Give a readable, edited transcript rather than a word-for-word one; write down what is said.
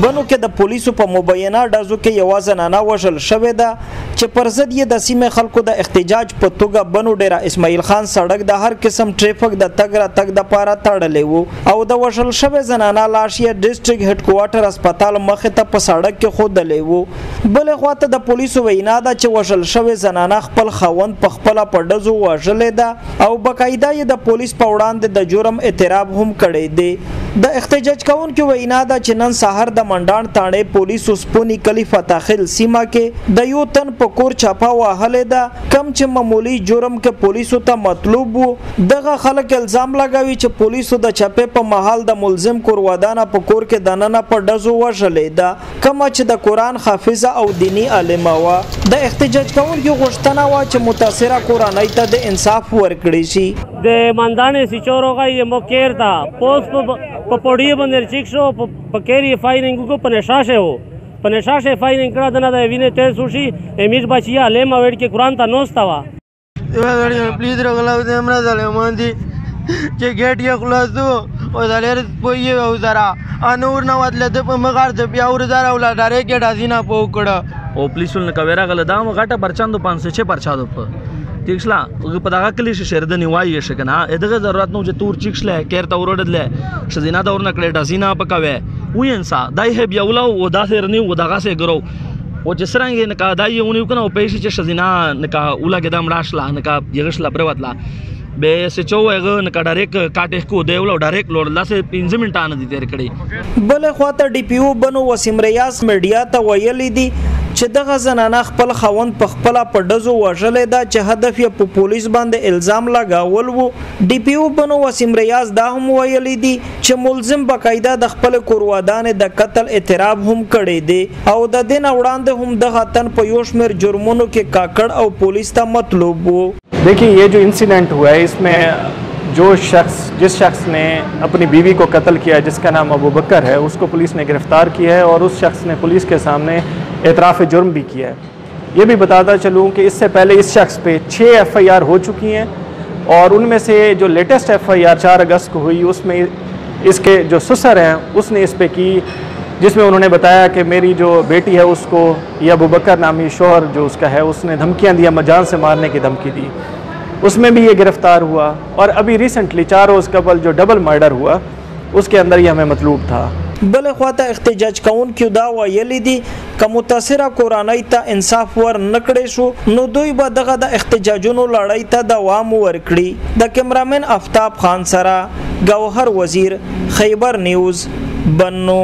بنو کې د پولیسو په مبینه ډزو کې یو زنانه وژل شوې ده چې پر ضد یې د سیمې خلقو د احتجاج په توګه بنو ډیره اسماعیل خان سړک د هر قسم ټریفک د تګ را تګ د پاره تړلې وو او د وژل شوې زنانه لاش یې ډسټرکټ هيډکواټر هسپتال مخې ته په سړک کې خودلې وو بل خواته د پولیسو وینا ده چې وژل شوې زنانه خپل خاوند په خپل په ډزو وژلې ده او بقاعده یې د پولیس په وړاندې د جرم اعتراف هم کړی دی د احتجاج کوونکو وینا ده چې نن سحر د منډان تاڼې پولیسو سپونی کلی فتاخل سیمه کې د یو تن په کور چاپه وهلې ده کم چې معمولی جرم کې پولیسو ته مطلوب وو دغه خلک الزام لګوي چې پولیسو د چاپې په محل د ملزم کور ودانه په کور کې دننه په ډزو وژلې ده کوم چې د قرآن حافظه او دینی عالمه وه د احتجاج کوونکو غوښتنه وه چې متاثره کورنۍ ته د انصاف ورکړي شي د منځانې سیچورو یې موکیر تا پوس په پوډي باندې چیک شو په کېری فاینینګ کو په نشاشه وو په نشاشه فاینینګ کړه دنه د وینې ټیسټ وشي امیر بچیا لیما وړ کې قرآن ته نوستا وا پلیز راغلاو دې امر ظالمان دي چې ګیټ یې خلاصو او دلیر پوي او زرا انور نو ودل په مغار د بیا ور زرا ولا ډارې کې ډازینا پو کړه او پولیسو نه کویرا غل دا غټه پرچاندو 506 پرچا دو په ټیکسلا په دغه کلی شهردنی وایي شکنه دغه ضرورت نو چې تور چیکسله کیر تا ورودله شزینا دا ورنه کړه ډازینا پکوي وې انسا دای هب یولا او داسه رنی و دغه سه ګرو او چې سرنګ نه کا دای یو کنا او پېښ چې شزینا نه کا اوله کې دم راشلا نه کا یغشلا پروتلا به سچو هغه نه کا ډایرک کاټه کو دیولو ډایرک لوړ لاسه 15 منټانه دي تیر کړي بل خواته ډي پی او بنو وسیم ریاض میډیا ته ویلي دي چې دغه زنانه خپل خوند په خپل په ډزو وژلې ده چې هدف یې په پولیس باندې الزام لګاول وو ډي پی او بنو وسیم ریاض دا هم ویلي دي چې ملزم بقاعده د خپل کورودانې د قتل اعتراف هم کړی دی او د دین وړاندې هم دغه تن په یو شمېر جرمونو کې کاکړ او پولیس ته مطلوب وو देखिए ये जो इंसिडेंट हुआ है इसमें जिस शख्स ने अपनी बीवी को कत्ल किया जिसका नाम अबू बकर है उसको पुलिस ने गिरफ़्तार किया है और उस शख्स ने पुलिस के सामने एतराफ़ जुर्म भी किया है ये भी बताता चलूँ कि इससे पहले इस शख्स पे 6 FIR हो चुकी हैं और उनमें से जो लेटेस्ट FIR 4 अगस्त को हुई उसमें इसके जो ससुर हैं उसने इस पे की जिसमें उन्होंने बताया कि मेरी जो बेटी है उसको ये अबू बकर नामी शोहर जो उसका है उसने धमकियां दिया जान से मारने की धमकी दी उसमें भी ये गिरफ़्तार हुआ और अभी रिसेंटली 4 रोज़ कबल जो डबल मर्डर हुआ उसके अंदर ये हमें मतलूब था بل خواته احتجاج کوونکو دا ویلي دي که متاثره کورنۍ ته انصاف ور نکړي شو نو دوی به دغه د احتجاجونو لړۍ ته دوام ورکړي د کیمرامین آفتاب خان سره گوهر وزیر خیبر نیوز بنو